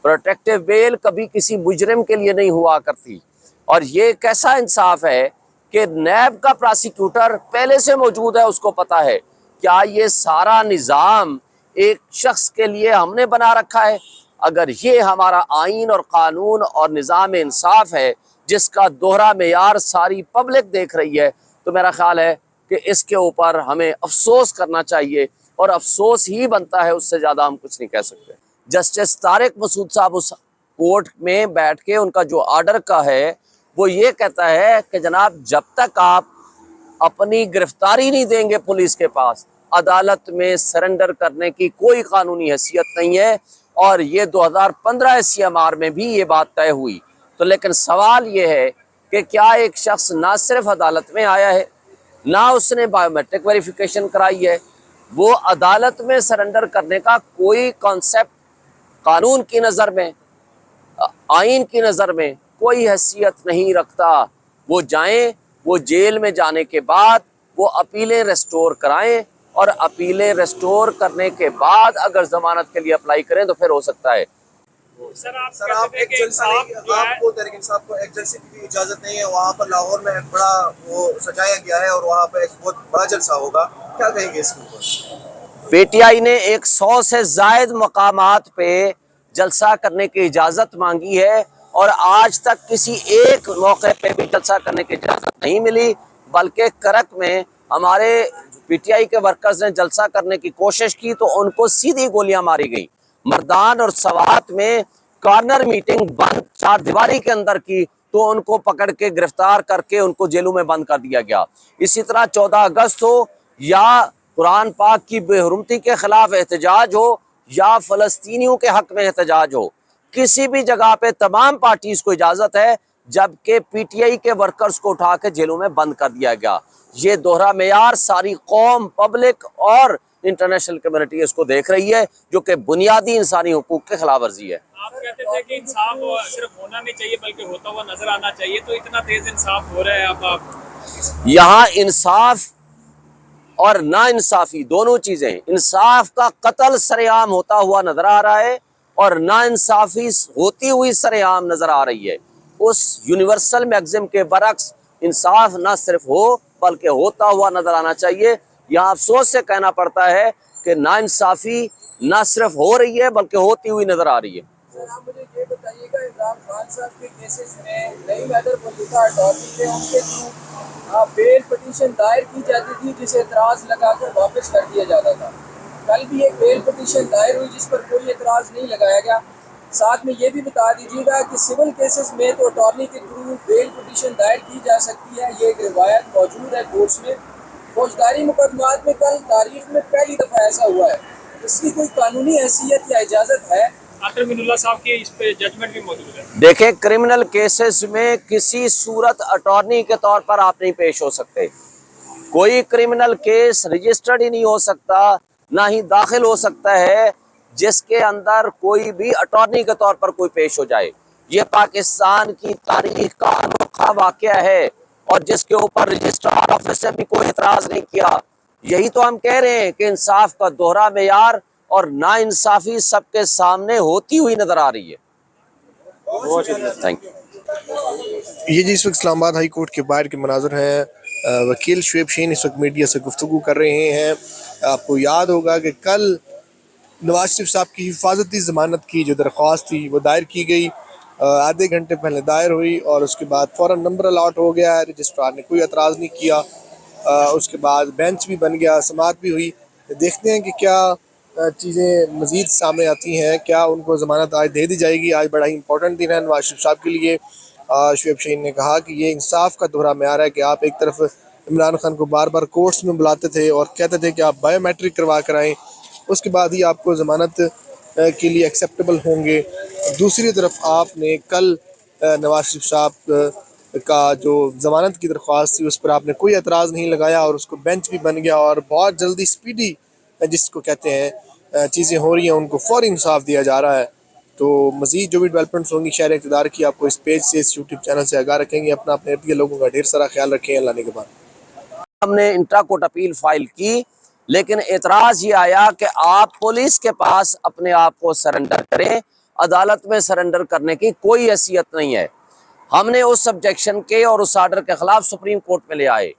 Protective bail कभी किसी मुजरिम के लिए नहीं हुआ करती। और ये कैसा इंसाफ है कि नैब का प्रोसिक्यूटर पहले से मौजूद है, उसको पता है क्या ये सारा निज़ाम एक शख्स के लिए हमने बना रखा है। अगर ये हमारा आइन और कानून और निज़ाम इंसाफ है जिसका दोहरा मेयार सारी पब्लिक देख रही है, तो मेरा ख्याल है कि इसके ऊपर हमें अफसोस करना चाहिए, और अफसोस ही बनता है, उससे ज़्यादा हम कुछ नहीं कह सकते। जस्टिस तारिक मसूद साहब उस कोर्ट में बैठ के उनका जो आर्डर का है वो ये कहता है कि जनाब जब तक आप अपनी गिरफ्तारी नहीं देंगे पुलिस के पास, अदालत में सरेंडर करने की कोई कानूनी हैसियत नहीं है। और ये 2015 CMR में भी ये बात तय हुई। तो लेकिन सवाल ये है कि क्या एक शख्स ना सिर्फ अदालत में आया है, ना उसने बायोमेट्रिक वेरिफिकेशन कराई है, वो अदालत में सरेंडर करने का कोई कॉन्सेप्ट कानून की नज़र में, आइन की नज़र में कोई हैसियत नहीं रखता। वो जाएं, वो जेल में जाने के बाद वो अपीलें रेस्टोर कराएं, और अपीलें रेस्टोर करने के बाद अगर जमानत के लिए अप्लाई करें तो फिर हो सकता है। सर आप एक जलसा आपको तहरीक इंसाफ को एक जलसे की भी इजाज़त नहीं है। वहाँ पर लाहौर में एक बड़ा वो सजाया गया है और वहाँ पर एक बहुत बड़ा जलसा होगा, क्या कहेंगे इसके ऊपर? PTI ने 100 से ज़ायद मकामात पे जलसा करने की इजाज़त मांगी है, और आज तक किसी एक मौके पे भी जलसा करने की इजाज़त नहीं मिली। बल्कि करक में हमारे PTI के वर्कर्स ने जलसा करने की कोशिश की तो उनको सीधी गोलियां मारी गई। मर्दान और सवात में कॉर्नर मीटिंग बंद चार दीवारी के अंदर की तो उनको पकड़ के गिरफ्तार करके उनको जेलों में बंद कर दिया गया। इसी तरह 14 अगस्त हो या कुरान पाक की बेहुरमती के खिलाफ एहतजाज हो या फ़लस्तीनियों के हक में एहतजाज हो, किसी भी जगह पे तमाम पार्टीज को इजाज़त है, जबकि PTI के वर्कर्स को उठा के जेलों में बंद कर दिया गया। ये दोहरा मेयार सारी कौम, पब्लिक और इंटरनेशनल कम्युनिटी इसको देख रही है, जो कि बुनियादी इंसानी हुकूक के खिलाफ वर्जी है। आप कहते थे कि इंसाफ सिर्फ होना नहीं चाहिए बल्कि होता हुआ नजर आना चाहिए, तो इतना तेज इंसाफ हो रहा है अब यहाँ इंसाफ और ना इंसाफी दोनों चीजें, इंसाफ का कत्ल सरेआम होता हुआ नजर आ रहा है और ना इंसाफी होती हुई सरेआम नजर आ रही है। उस यूनिवर्सल मैक्सिम के बरक्स इंसाफ ना सिर्फ हो बल्कि होता हुआ नजर आना चाहिए। यहाँ अफसोस से कहना पड़ता है कि ना इंसाफी ना सिर्फ हो रही है बल्कि होती हुई नजर आ रही है। सर आप मुझे ये बताइएगा, इमरान खान साहब के केसेस में नई मैटर मल्लिका अटॉर्नी थे, उनके थ्रू बेल पटिशन दायर की जाती थी जिसे एतराज़ लगाकर वापस कर दिया जाता था। कल भी एक बेल पटिशन दायर हुई जिस पर कोई एतराज़ नहीं लगाया गया। साथ में ये भी बता दीजिएगा कि सिविल केसेस में तो अटॉर्नी के थ्रू बेल पटिशन दायर की जा सकती है, ये एक रिवायत मौजूद है कोर्ट्स में। फौजदारी मुकदमात में कल तारीख में पहली दफ़ा ऐसा हुआ है, इसकी कोई कानूनी हैसियत या इजाज़त है? आतर मिनुल्लाह साहब की इस पे जजमेंट भी मौजूद है। देखें, क्रिमिनल केसेस में किसी सूरत अटॉर्नी के तौर पर आप नहीं पेश हो सकते। कोई क्रिमिनल केस रजिस्टर्ड ही नहीं हो सकता, ना ही दाखिल हो सकता है जिसके अंदर कोई भी अटॉर्नी के तौर पर कोई पेश हो जाए। ये पाकिस्तान की तारीख का अनोखा वाकया है और जिसके ऊपर रजिस्ट्रार ऑफिस से भी कोई एतराज नहीं किया। यही तो हम कह रहे हैं कि इंसाफ का दोहरा मेयार और ना इंसाफी सबके सामने होती हुई नजर आ रही है। Thank you. ये जी इस वक्त इस्लामाबाद हाई कोर्ट के बाहर के मनाज़र हैं। वकील शुएब शाहीन इस वक्त मीडिया से गुफ्तगू कर रहे हैं। आपको याद होगा कि कल नवाज शरीफ साहब की हिफाजती ज़मानत की जो दरख्वास्त थी वो दायर की गई, आधे घंटे पहले दायर हुई और उसके बाद फ़ौरन नंबर अलाट हो गया है। रजिस्ट्रार ने कोई एतराज़ नहीं किया। उसके बाद बेंच भी बन गया, समाअत भी हुई। देखते हैं कि क्या चीज़ें मज़ीद सामने आती हैं, क्या उनको ज़मानत आज दे दी जाएगी। आज बड़ा ही इंपॉर्टेंट दिन है नवाज शरीफ साहब के लिए। शुएब शाहीन ने कहा कि ये इंसाफ का दोहरा मेयार है कि आप एक तरफ इमरान खान को बार बार कोर्ट्स में बुलाते थे और कहते थे कि आप बायोमेट्रिक करवा कर आएँ, उसके बाद ही आपको ज़मानत के लिए एक्सेप्टेबल होंगे। दूसरी तरफ आपने कल नवाज शरीफ साहब का जो ज़मानत की दरख्वास्त थी उस पर आपने कोई एतराज़ नहीं लगाया और उसको बेंच भी बन गया और बहुत जल्दी स्पीडी जिसको कहते हैं चीज़ें हो रही हैं, उनको फ़ौरी इंसाफ दिया जा रहा है। तो मज़ीद जो भी डेवलपमेंट्स होंगी शहर इक़्तिदार की, आपको इस पेज से, इस यूट्यूब चैनल से आगाह रखेंगे। अपना अपने इर्द गिर्द लोगों का ढेर सारा ख्याल रखें। अल्लाह के बाद हमने इंट्रा कोर्ट अपील फाइल की, लेकिन एतराज़ ये आया कि आप पुलिस के पास अपने आप को सरेंडर करें अदालत में सरेंडर करने की कोई हैसियत नहीं है। हमने उस सब्जेक्शन के और उस आर्डर के खिलाफ सुप्रीम कोर्ट में ले आए।